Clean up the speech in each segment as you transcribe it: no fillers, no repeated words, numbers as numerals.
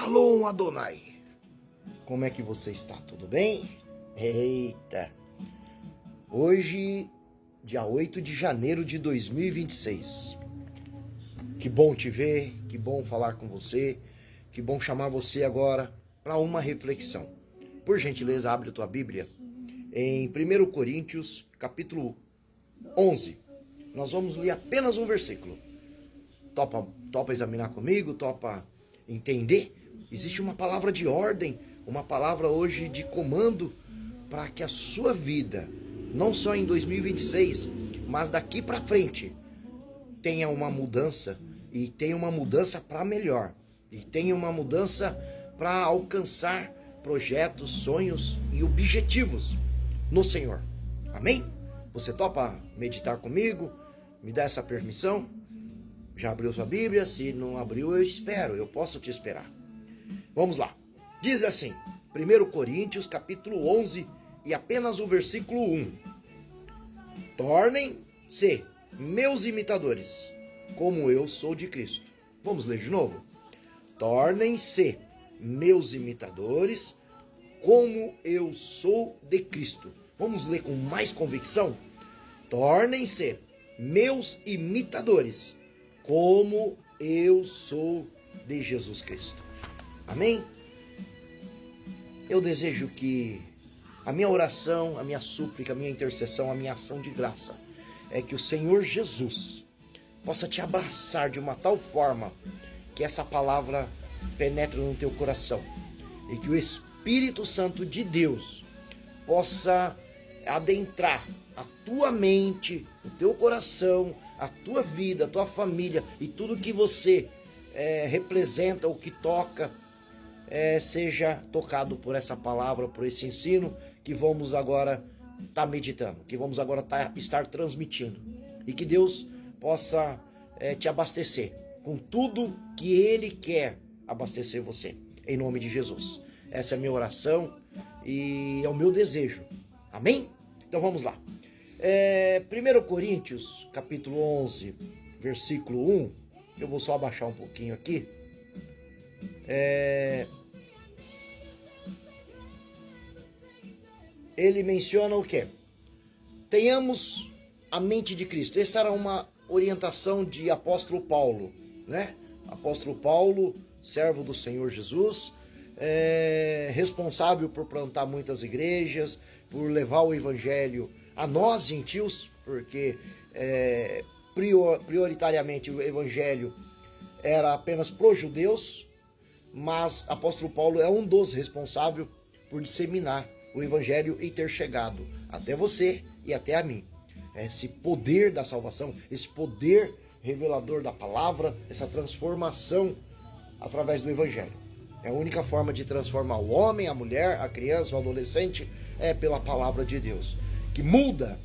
Shalom Adonai. Como é que você está? Tudo bem? Eita! Hoje, dia 8 de janeiro de 2026. Que bom te ver, que bom falar com você, que bom chamar você agora para uma reflexão. Por gentileza, abre a tua Bíblia em 1 Coríntios, capítulo 11. Nós vamos ler apenas um versículo. Topa examinar comigo? Topa entender? Existe uma palavra de ordem, uma palavra hoje de comando para que a sua vida, não só em 2026, mas daqui para frente, tenha uma mudança, e tenha uma mudança para melhor, e tenha uma mudança para alcançar projetos, sonhos e objetivos no Senhor. Amém? Você topa meditar comigo? Me dá essa permissão? Já abriu sua Bíblia? Se não abriu, eu espero, eu posso te esperar. Vamos lá. Diz assim, 1 Coríntios, capítulo 11, e apenas o versículo 1. Tornem-se meus imitadores, como eu sou de Cristo. Vamos ler de novo? Tornem-se meus imitadores, como eu sou de Cristo. Vamos ler com mais convicção? Tornem-se meus imitadores, como eu sou de Jesus Cristo. Amém? Eu desejo que a minha oração, a minha súplica, a minha intercessão, a minha ação de graça é que o Senhor Jesus possa te abraçar de uma tal forma que essa palavra penetre no teu coração e que o Espírito Santo de Deus possa adentrar a tua mente, o teu coração, a tua vida, a tua família e tudo que você representa, o que toca, seja tocado por essa palavra, por esse ensino que vamos agora estar meditando, que vamos agora estar transmitindo. E que Deus possa te abastecer com tudo que Ele quer abastecer você, em nome de Jesus. Essa é a minha oração e é o meu desejo. Amém? Então vamos lá. 1 Coríntios, capítulo 11, versículo 1. Eu vou só abaixar um pouquinho aqui. Ele menciona o quê? Tenhamos a mente de Cristo. Essa era uma orientação de apóstolo Paulo, né? Apóstolo Paulo, servo do Senhor Jesus, responsável por plantar muitas igrejas, por levar o evangelho a nós, gentios, porque prioritariamente o evangelho era apenas para os judeus, mas apóstolo Paulo é um dos responsáveis por disseminar o evangelho e ter chegado até você e até a mim. Esse poder da salvação, esse poder revelador da palavra, essa transformação através do evangelho. É a única forma de transformar o homem, a mulher, a criança, o adolescente, é pela palavra de Deus, que muda,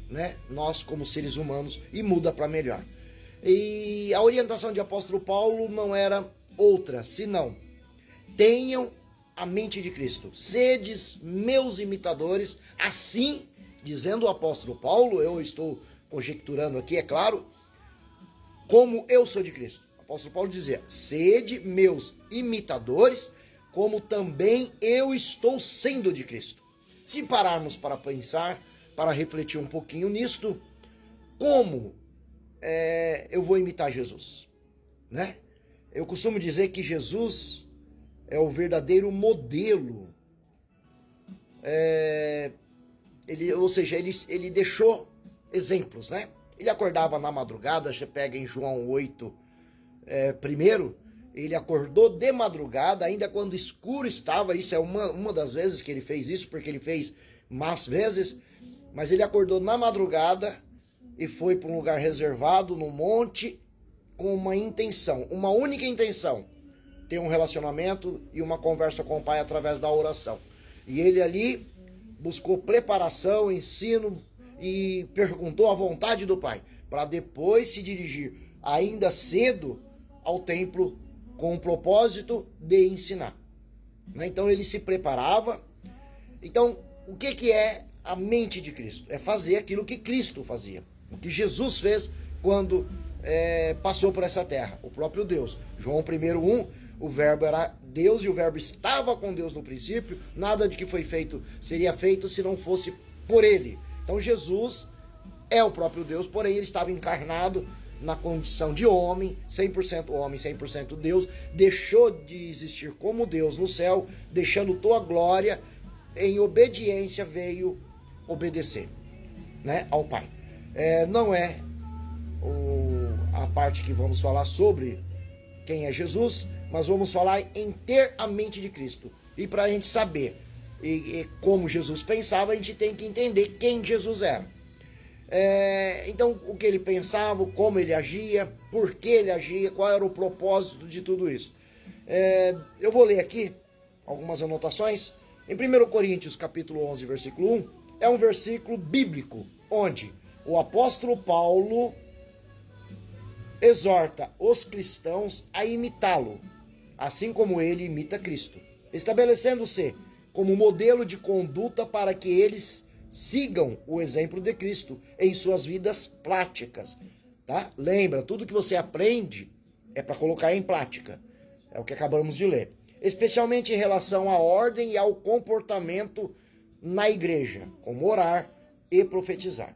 né, nós como seres humanos e muda para melhor. E a orientação de apóstolo Paulo não era outra, senão tenham a mente de Cristo, sedes meus imitadores, assim, dizendo o apóstolo Paulo, eu estou conjecturando aqui, é claro, como eu sou de Cristo. O apóstolo Paulo dizia, sede meus imitadores, como também eu estou sendo de Cristo. Se pararmos para pensar, para refletir um pouquinho nisto, como eu vou imitar Jesus, né? Eu costumo dizer que Jesus é o verdadeiro modelo, ele deixou exemplos, né? Ele acordava na madrugada, você pega em João 8, primeiro, ele acordou de madrugada, ainda quando escuro estava, isso é uma das vezes que ele fez isso, porque ele fez mais vezes, mas ele acordou na madrugada e foi para um lugar reservado, no monte, com uma intenção, uma única intenção, ter um relacionamento e uma conversa com o Pai através da oração. E ele ali buscou preparação, ensino e perguntou a vontade do Pai, para depois se dirigir ainda cedo ao templo com o propósito de ensinar. Então ele se preparava. Então, o que é a mente de Cristo? É fazer aquilo que Cristo fazia, o que Jesus fez quando passou por essa terra, o próprio Deus. João 1:1, o verbo era Deus e o verbo estava com Deus no princípio, nada de que foi feito seria feito se não fosse por ele. Então Jesus é o próprio Deus, porém ele estava encarnado na condição de homem, 100% homem, 100% Deus, deixou de existir como Deus no céu, deixando tua glória, em obediência veio obedecer, né, ao Pai. Não é a parte que vamos falar sobre quem é Jesus, mas vamos falar em ter a mente de Cristo. E para a gente saber como Jesus pensava, a gente tem que entender quem Jesus era. Então, o que ele pensava, como ele agia, por que ele agia, qual era o propósito de tudo isso. Eu vou ler aqui algumas anotações. Em 1 Coríntios, capítulo 11, versículo 1, é um versículo bíblico, onde o apóstolo Paulo exorta os cristãos a imitá-lo, assim como ele imita Cristo, estabelecendo-se como modelo de conduta para que eles sigam o exemplo de Cristo em suas vidas práticas, tá? Lembra, tudo que você aprende é para colocar em prática, é o que acabamos de ler, especialmente em relação à ordem e ao comportamento na igreja, como orar e profetizar.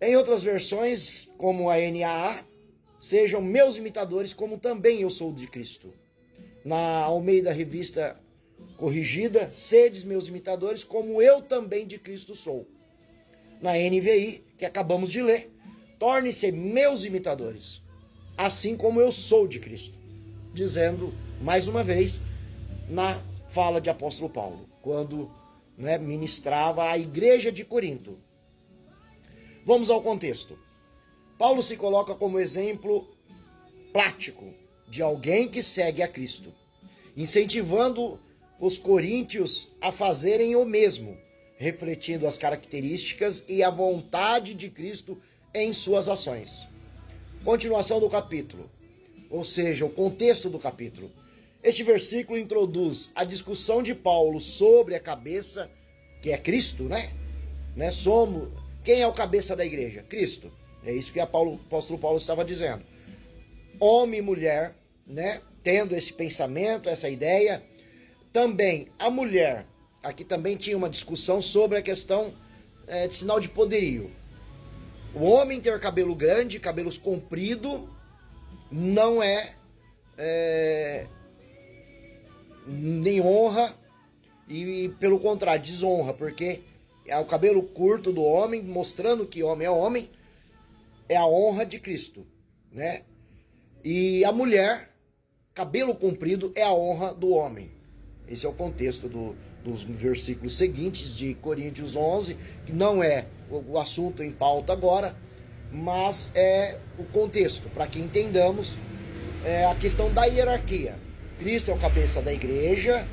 Em outras versões, como a NAA, sejam meus imitadores, como também eu sou de Cristo. Na Almeida Revista Corrigida, sedes meus imitadores, como eu também de Cristo sou. Na NVI, que acabamos de ler, torne-se meus imitadores, assim como eu sou de Cristo. Dizendo, mais uma vez, na fala de apóstolo Paulo, quando ministrava a igreja de Corinto. Vamos ao contexto. Paulo se coloca como exemplo prático de alguém que segue a Cristo, incentivando os coríntios a fazerem o mesmo, refletindo as características e a vontade de Cristo em suas ações. Continuação do capítulo, ou seja, o contexto do capítulo. Este versículo introduz a discussão de Paulo sobre a cabeça, que é Cristo, Quem é o cabeça da igreja? Cristo. É isso que o apóstolo Paulo estava dizendo. Homem e mulher, tendo esse pensamento, essa ideia. Também a mulher, aqui também tinha uma discussão sobre a questão de sinal de poderio. O homem ter cabelo grande, cabelos compridos, não é nem honra, e pelo contrário, desonra, porque é o cabelo curto do homem, mostrando que homem, é a honra de Cristo, E a mulher, cabelo comprido, é a honra do homem. Esse é o contexto dos versículos seguintes de Coríntios 11, que não é o assunto em pauta agora, mas é o contexto, para que entendamos a questão da hierarquia. Cristo é o cabeça da igreja,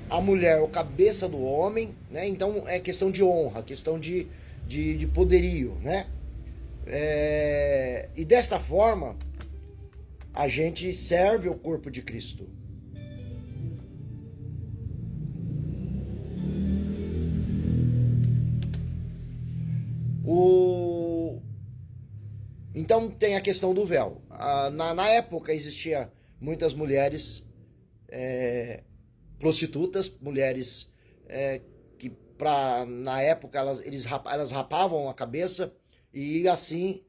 a mulher é o cabeça do homem, Então é questão de honra, questão de poderio, E desta forma, a gente serve o corpo de Cristo. Então tem a questão do véu. Na época existia muitas mulheres prostitutas, mulheres que na época elas rapavam a cabeça e assim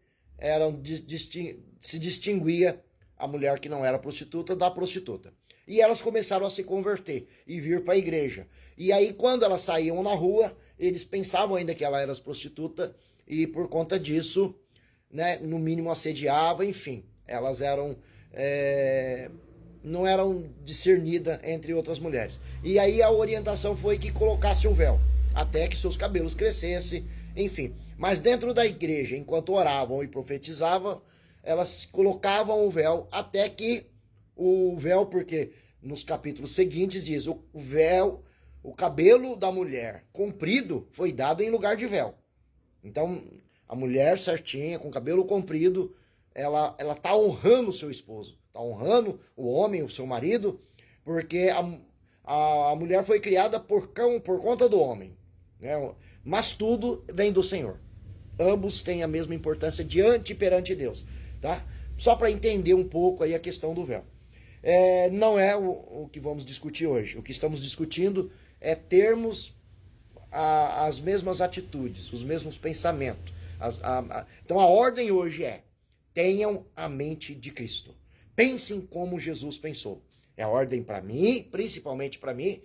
se distinguia a mulher que não era prostituta da prostituta. E elas começaram a se converter e vir para a igreja. E aí quando elas saíam na rua, eles pensavam ainda que ela era prostituta e por conta disso, no mínimo assediava, enfim, elas eram não eram discernidas entre outras mulheres. E aí a orientação foi que colocasse o véu, até que seus cabelos crescessem, enfim. Mas dentro da igreja, enquanto oravam e profetizavam, elas colocavam o véu, até que o véu, porque nos capítulos seguintes diz, o véu, o cabelo da mulher comprido foi dado em lugar de véu. Então, a mulher certinha, com cabelo comprido, ela tá honrando o seu esposo, tá honrando o homem, o seu marido, porque a mulher foi criada por conta do homem, Mas tudo vem do Senhor. Ambos têm a mesma importância perante Deus, tá? Só para entender um pouco aí a questão do véu. Não é o que vamos discutir hoje. O que estamos discutindo é termos as mesmas atitudes, os mesmos pensamentos. Então a ordem hoje é: tenham a mente de Cristo. Pensem como Jesus pensou. É a ordem para mim, principalmente para mim,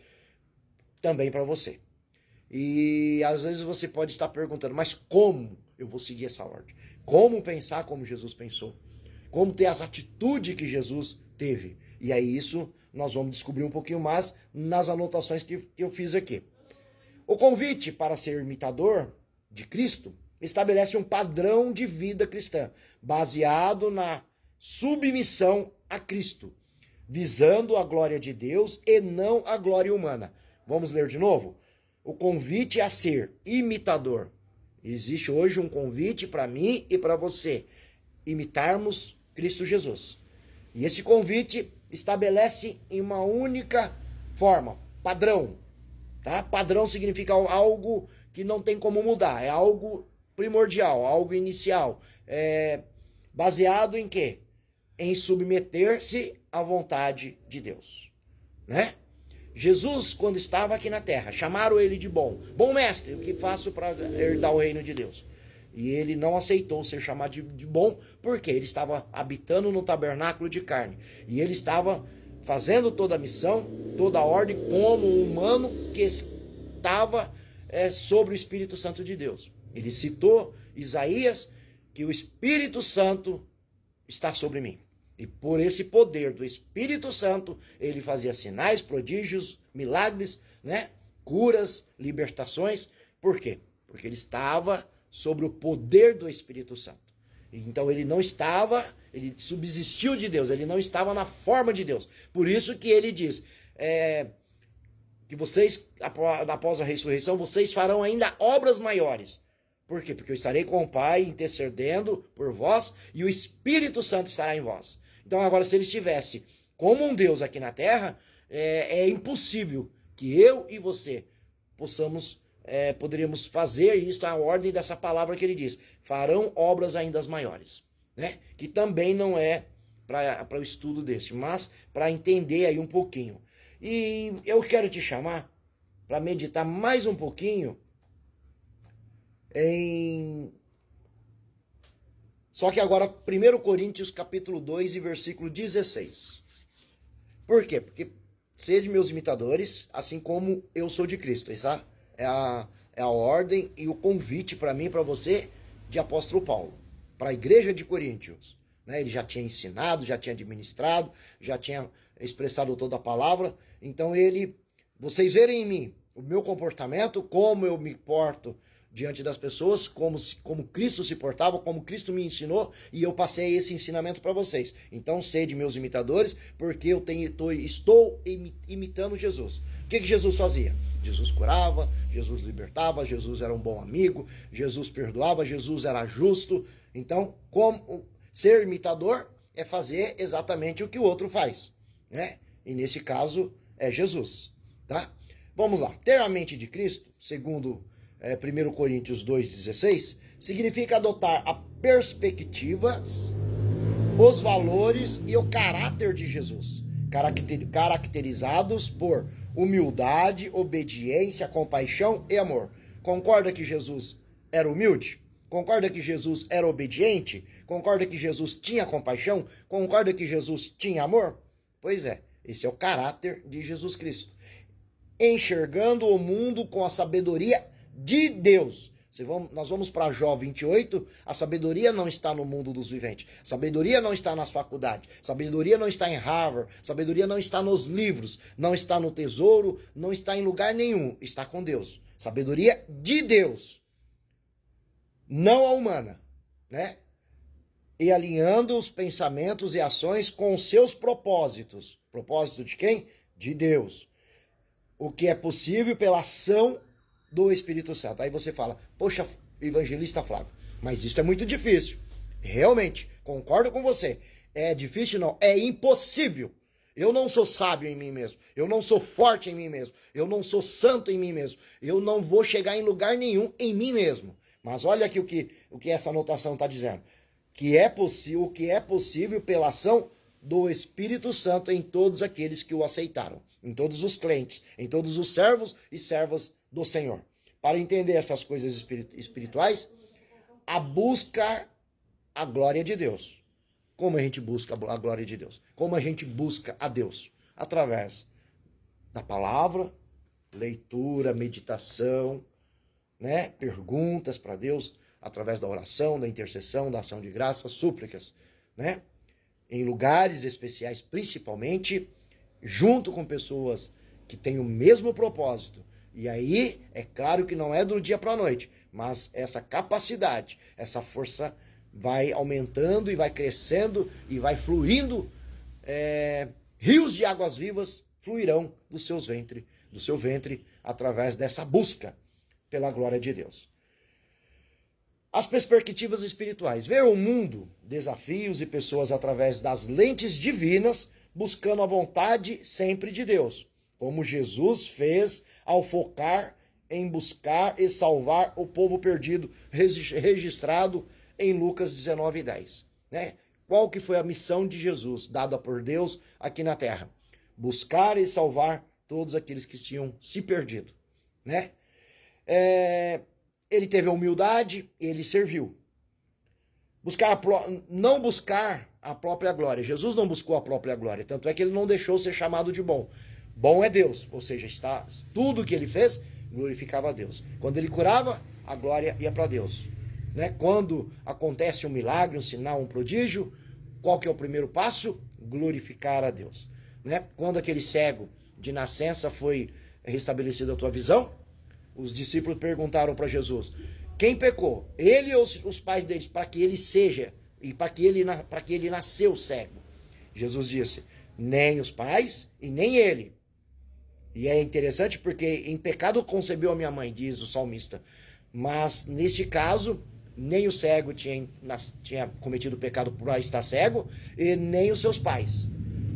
também para você. E às vezes você pode estar perguntando, mas como eu vou seguir essa ordem? Como pensar como Jesus pensou? Como ter as atitudes que Jesus teve? E aí isso nós vamos descobrir um pouquinho mais nas anotações que eu fiz aqui. O convite para ser imitador de Cristo estabelece um padrão de vida cristã, baseado na submissão a Cristo, visando a glória de Deus e não a glória humana. Vamos ler de novo? O convite a ser imitador. Existe hoje um convite para mim e para você, imitarmos Cristo Jesus. E esse convite estabelece em uma única forma, padrão. Tá? Padrão significa algo que não tem como mudar, é algo primordial, algo inicial. Baseado em quê? Em submeter-se à vontade de Deus. Né? Jesus, quando estava aqui na terra, chamaram ele de bom. Bom mestre, o que faço para herdar o reino de Deus? E ele não aceitou ser chamado de bom, porque ele estava habitando no tabernáculo de carne. E ele estava fazendo toda a missão, toda a ordem, como um humano que estava sobre o Espírito Santo de Deus. Ele citou Isaías, que o Espírito Santo está sobre mim. E por esse poder do Espírito Santo, ele fazia sinais, prodígios, milagres, né? Curas, libertações. Por quê? Porque ele estava sobre o poder do Espírito Santo. Então ele não estava, ele subsistiu de Deus, ele não estava na forma de Deus. Por isso que ele diz que vocês, após a ressurreição, vocês farão ainda obras maiores. Por quê? Porque eu estarei com o Pai intercedendo por vós e o Espírito Santo estará em vós. Então agora, se ele estivesse como um Deus aqui na terra, é impossível que eu e você poderíamos fazer isso, a ordem dessa palavra que ele diz: farão obras ainda maiores, né? Que também não é para o estudo desse, mas para entender aí um pouquinho. E eu quero te chamar para meditar mais um pouquinho só que agora 1 Coríntios capítulo 2 e versículo 16. Por quê? Porque sede meus imitadores, assim como eu sou de Cristo. Essa é a ordem e o convite para mim e para você de apóstolo Paulo, para a igreja de Coríntios. Né? Ele já tinha ensinado, já tinha administrado, já tinha expressado toda a palavra. Então vocês verem em mim o meu comportamento, como eu me porto diante das pessoas, como Cristo se portava, como Cristo me ensinou, e eu passei esse ensinamento para vocês. Então, sede meus imitadores, porque eu estou imitando Jesus. O que Jesus fazia? Jesus curava, Jesus libertava, Jesus era um bom amigo, Jesus perdoava, Jesus era justo. Então, como ser imitador é fazer exatamente o que o outro faz, né? E nesse caso é Jesus, tá? Vamos lá. Ter a mente de Cristo, segundo 1 Coríntios 2,16, significa adotar a perspectiva, os valores e o caráter de Jesus, caracterizados por humildade, obediência, compaixão e amor. Concorda que Jesus era humilde? Concorda que Jesus era obediente? Concorda que Jesus tinha compaixão? Concorda que Jesus tinha amor? Pois é, esse é o caráter de Jesus Cristo. Enxergando o mundo com a sabedoria de Deus. Nós vamos para Jó 28, a sabedoria não está no mundo dos viventes, sabedoria não está nas faculdades, sabedoria não está em Harvard, sabedoria não está nos livros, não está no tesouro, não está em lugar nenhum, está com Deus. Sabedoria de Deus, não a humana, né? E alinhando os pensamentos e ações com os seus propósitos. Propósito de quem? De Deus. O que é possível pela ação do Espírito Santo. Aí você fala: poxa, evangelista Flávio, mas isso é muito difícil. Realmente, concordo com você. É difícil? Não. É impossível. Eu não sou sábio em mim mesmo. Eu não sou forte em mim mesmo. Eu não sou santo em mim mesmo. Eu não vou chegar em lugar nenhum em mim mesmo. Mas olha aqui o que essa anotação está dizendo. o que é possível pela ação do Espírito Santo em todos aqueles que o aceitaram, em todos os crentes, em todos os servos e servas do Senhor. Para entender essas coisas espirituais, a busca a glória de Deus. Como a gente busca a glória de Deus? Como a gente busca a Deus? Através da palavra, leitura, meditação, né? Perguntas para Deus, através da oração, da intercessão, da ação de graça, súplicas, né? Em lugares especiais, principalmente, junto com pessoas que têm o mesmo propósito. E aí, é claro que não é do dia para a noite, mas essa capacidade, essa força vai aumentando e vai crescendo e vai fluindo. Rios de águas vivas fluirão do seu ventre, através dessa busca pela glória de Deus. As perspectivas espirituais. Ver o mundo, desafios e pessoas através das lentes divinas, buscando a vontade sempre de Deus, como Jesus fez ao focar em buscar e salvar o povo perdido, registrado em Lucas 19:10. Né? Qual que foi a missão de Jesus, dada por Deus aqui na terra? Buscar e salvar todos aqueles que tinham se perdido. Né? Ele teve a humildade, ele serviu. Não buscar a própria glória. Jesus não buscou a própria glória, tanto é que ele não deixou ser chamado de bom. Bom é Deus, ou seja, tudo que ele fez glorificava a Deus. Quando ele curava, a glória ia para Deus. Né? Quando acontece um milagre, um sinal, um prodígio, qual que é o primeiro passo? Glorificar a Deus. Né? Quando aquele cego de nascença foi restabelecida a tua visão, os discípulos perguntaram para Jesus: quem pecou? Ele ou os pais deles, para que ele seja, e para que ele nasceu cego? Jesus disse: nem os pais e nem ele. E é interessante porque em pecado concebeu a minha mãe, diz o salmista. Mas neste caso, nem o cego tinha cometido pecado por estar cego, e nem os seus pais.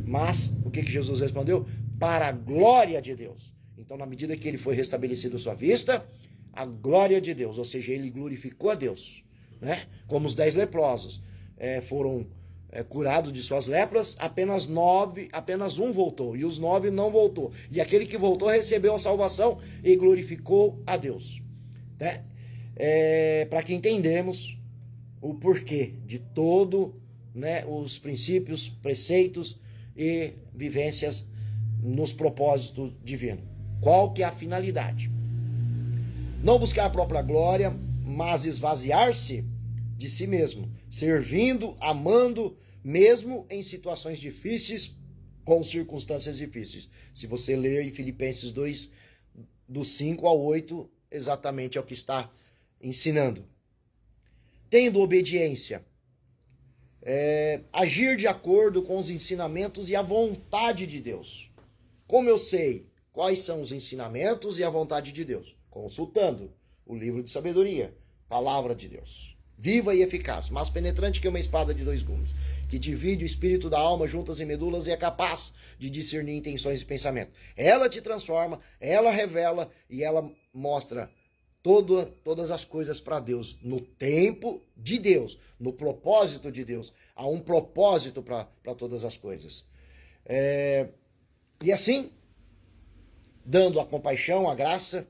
Mas o que Jesus respondeu? Para a glória de Deus. Então, na medida que ele foi restabelecido à sua vista, a glória de Deus, ou seja, ele glorificou a Deus. Né? Como os 10 leprosos foram curados de suas lepras, apenas um voltou, e os 9 não voltou. E aquele que voltou recebeu a salvação e glorificou a Deus. Né? Para que entendamos o porquê de todo, né, os princípios, preceitos e vivências nos propósitos divinos. Qual que é a finalidade? Não buscar a própria glória, mas esvaziar-se de si mesmo, servindo, amando, mesmo em situações difíceis, com circunstâncias difíceis. Se você ler em Filipenses 2, do 5 ao 8, exatamente é o que está ensinando. Tendo obediência, agir de acordo com os ensinamentos e a vontade de Deus. Como eu sei quais são os ensinamentos e a vontade de Deus? Consultando o livro de sabedoria, palavra de Deus. Viva e eficaz, mais penetrante que uma espada de 2 gumes, que divide o espírito da alma, juntas e medulas, e é capaz de discernir intenções e pensamentos. Ela te transforma, ela revela e ela mostra todas as coisas para Deus, no tempo de Deus, no propósito de Deus. Há um propósito para todas as coisas. E assim, dando a compaixão, a graça,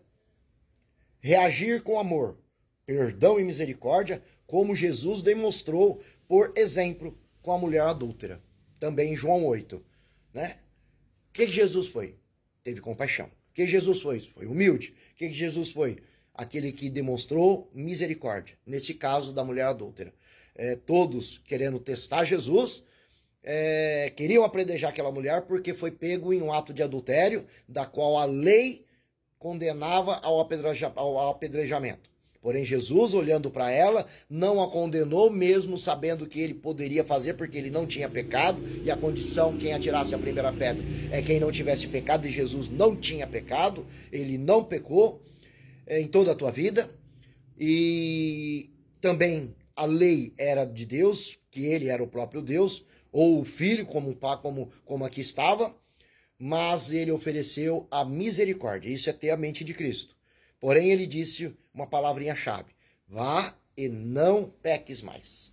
reagir com amor, perdão e misericórdia, como Jesus demonstrou, por exemplo, com a mulher adúltera. Também em João 8. Né? O que Jesus foi? Teve compaixão. O que Jesus foi? Foi humilde. O que Jesus foi? Aquele que demonstrou misericórdia. Nesse caso da mulher adúltera. Todos querendo testar Jesus, queriam apedrejar aquela mulher porque foi pego em um ato de adultério, da qual a lei condenava ao apedrejamento. Porém, Jesus, olhando para ela, não a condenou, mesmo sabendo que ele poderia fazer, porque ele não tinha pecado, e a condição, quem atirasse a primeira pedra, é quem não tivesse pecado, e Jesus não tinha pecado, ele não pecou em toda a tua vida, e também a lei era de Deus, que ele era o próprio Deus, ou o Filho, como aqui estava, mas ele ofereceu a misericórdia. Isso é ter a mente de Cristo. Porém, ele disse uma palavrinha-chave: vá e não peques mais.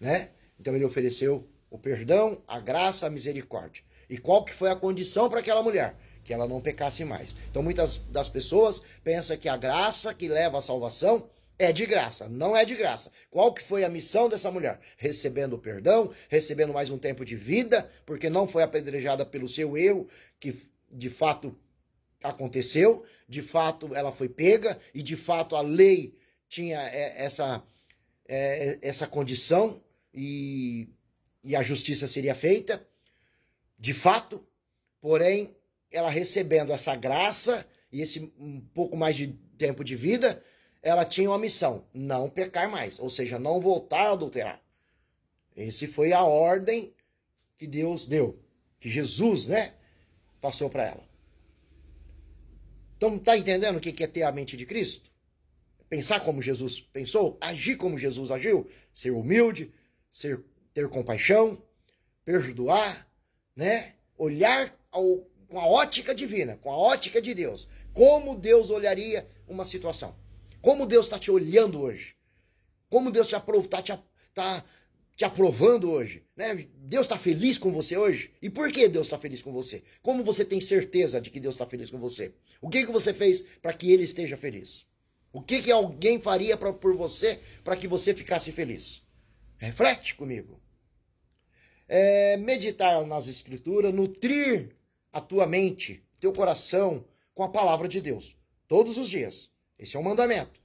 né? Então ele ofereceu o perdão, a graça, a misericórdia. E qual que foi a condição para aquela mulher? Que ela não pecasse mais. Então muitas das pessoas pensam que a graça que leva à salvação é de graça. Não é de graça. Qual que foi a missão dessa mulher? Recebendo o perdão, recebendo mais um tempo de vida, porque não foi apedrejada pelo seu erro, que de fato aconteceu, de fato ela foi pega, e de fato a lei tinha essa condição, e a justiça seria feita, de fato, porém, ela recebendo essa graça e esse um pouco mais de tempo de vida, ela tinha uma missão: não pecar mais, ou seja, não voltar a adulterar. Esse foi a ordem que Deus deu, que Jesus, né, passou para ela. Então, tá entendendo o que é ter a mente de Cristo? Pensar como Jesus pensou, agir como Jesus agiu, ser humilde, ter compaixão, perdoar, né? Olhar com a ótica divina, com a ótica de Deus. Como Deus olharia uma situação? Como Deus está te olhando hoje? Como Deus está te aprovando hoje? Né? Deus está feliz com você hoje? E por que Deus está feliz com você? Como você tem certeza de que Deus está feliz com você? O que você fez para que Ele esteja feliz? O que alguém faria por você para que você ficasse feliz? Reflete comigo. Meditar nas Escrituras, nutrir a tua mente, teu coração com a palavra de Deus, todos os dias. Esse é um mandamento.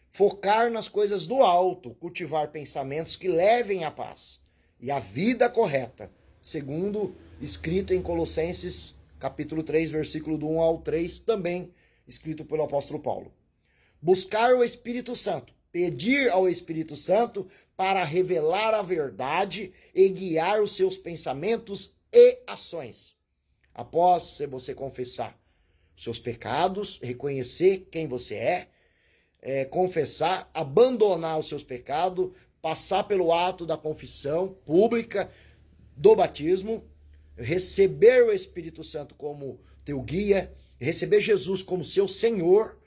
Focar nas coisas do alto, cultivar pensamentos que levem à paz e à vida correta, segundo escrito em Colossenses capítulo 3, versículo do 1 ao 3, também escrito pelo apóstolo Paulo. Buscar o Espírito Santo, pedir ao Espírito Santo para revelar a verdade e guiar os seus pensamentos e ações. Após você confessar os seus pecados, reconhecer quem você confessar, abandonar os seus pecados, passar pelo ato da confissão pública do batismo, receber o Espírito Santo como teu guia, receber Jesus como seu Senhor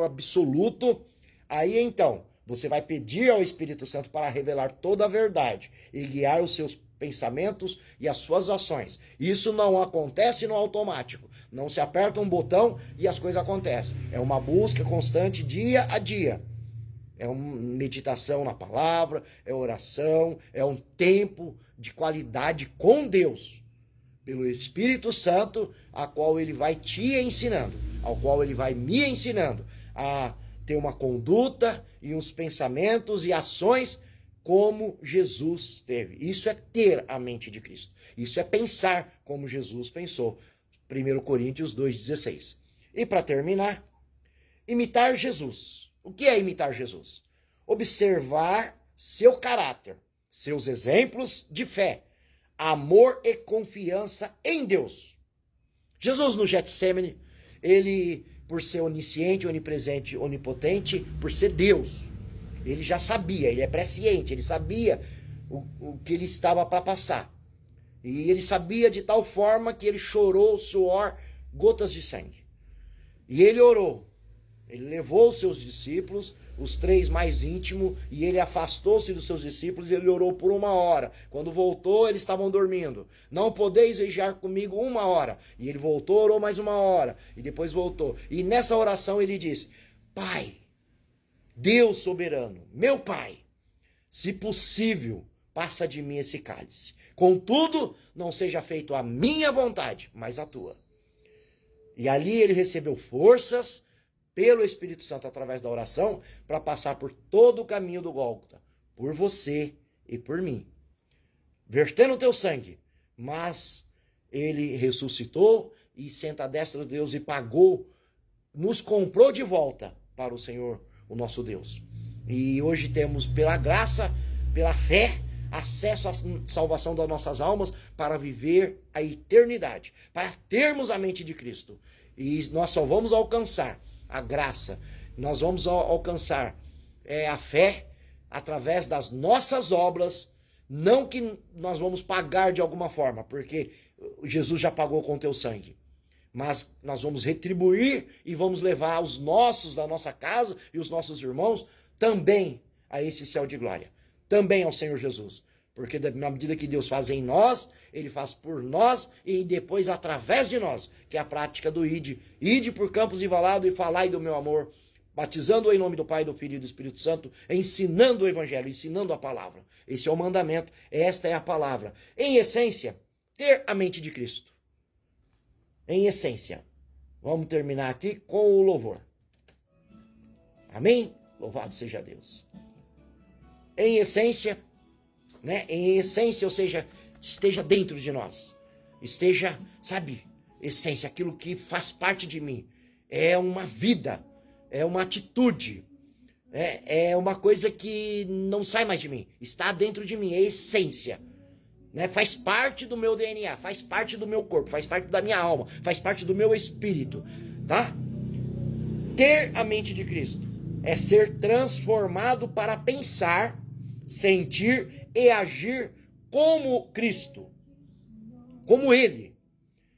absoluto, aí então você vai pedir ao Espírito Santo para revelar toda a verdade e guiar os seus pensamentos e as suas ações. Isso não acontece no automático. Não se aperta um botão e as coisas acontecem. É uma busca constante dia a dia. É uma meditação na palavra, é oração, é um tempo de qualidade com Deus, pelo Espírito Santo, a qual Ele vai te ensinando, ao qual Ele vai me ensinando a ter uma conduta e uns pensamentos e ações como Jesus teve. Isso é ter a mente de Cristo. Isso é pensar como Jesus pensou. 1 Coríntios 2,16. E para terminar, imitar Jesus. O que é imitar Jesus? Observar seu caráter, seus exemplos de fé, amor e confiança em Deus. Jesus no Getsemane, ele, por ser onisciente, onipresente, onipotente, por ser Deus, ele já sabia, ele é presciente, ele sabia o que ele estava para passar. E ele sabia de tal forma que ele chorou suor, gotas de sangue. E ele orou. Ele levou os seus discípulos, os 3 mais íntimos, e ele afastou-se dos seus discípulos e ele orou por 1 hora. Quando voltou, eles estavam dormindo. Não podeis vigiar comigo 1 hora. E ele voltou, orou mais 1 hora. E depois voltou. E nessa oração ele disse: Pai, Deus soberano, meu Pai, se possível, passa de mim esse cálice. Contudo, não seja feito a minha vontade, mas a tua. E ali ele recebeu forças pelo Espírito Santo através da oração para passar por todo o caminho do Gólgota, por você e por mim, vertendo o teu sangue. Mas ele ressuscitou e senta à destra de Deus e pagou, nos comprou de volta para o Senhor, o nosso Deus. E hoje temos, pela graça, pela fé, acesso à salvação das nossas almas para viver a eternidade, para termos a mente de Cristo. E nós só vamos alcançar a graça, nós vamos alcançar a fé através das nossas obras, não que nós vamos pagar de alguma forma, porque Jesus já pagou com o teu sangue. Mas nós vamos retribuir e vamos levar os nossos da nossa casa e os nossos irmãos também a esse céu de glória. também ao Senhor Jesus. Porque na medida que Deus faz em nós, Ele faz por nós e depois através de nós, que é a prática do ide. Ide por campos e valados e falai do meu amor, batizando-o em nome do Pai, do Filho e do Espírito Santo, ensinando o Evangelho, ensinando a palavra. Esse é o mandamento, esta é a palavra. Em essência, ter a mente de Cristo. Em essência. Vamos terminar aqui com o louvor. Amém? Louvado seja Deus. Em essência, né? Em essência, ou seja, esteja dentro de nós. Esteja, sabe, essência, aquilo que faz parte de mim. É uma vida, é uma atitude, é uma coisa que não sai mais de mim. Está dentro de mim, é essência. Né? Faz parte do meu DNA, faz parte do meu corpo, faz parte da minha alma, faz parte do meu espírito, tá? Ter a mente de Cristo é ser transformado para pensar, sentir e agir como Cristo, como Ele,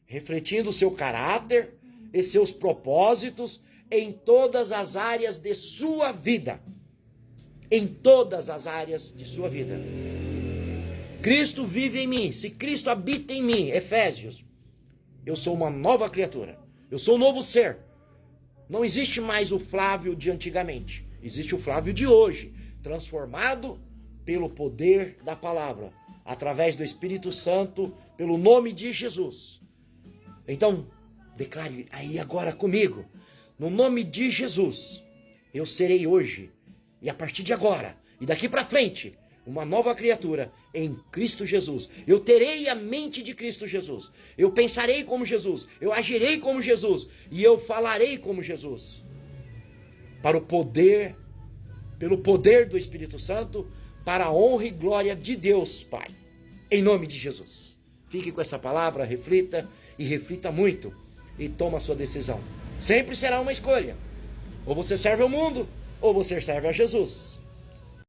refletindo o seu caráter e seus propósitos em todas as áreas de sua vida. Em todas as áreas de sua vida. Cristo vive em mim. Se Cristo habita em mim, Efésios, eu sou uma nova criatura. Eu sou um novo ser. Não existe mais o Flávio de antigamente. Existe o Flávio de hoje, transformado pelo poder da palavra, através do Espírito Santo, pelo nome de Jesus. Então, declare aí agora comigo, no nome de Jesus, eu serei hoje, e a partir de agora, e daqui para frente, uma nova criatura em Cristo Jesus. Eu terei a mente de Cristo Jesus. Eu pensarei como Jesus. Eu agirei como Jesus. E eu falarei como Jesus. Para o poder, pelo poder do Espírito Santo, para a honra e glória de Deus, Pai. Em nome de Jesus. Fique com essa palavra, reflita e reflita muito. E toma a sua decisão. Sempre será uma escolha. Ou você serve ao mundo, ou você serve a Jesus.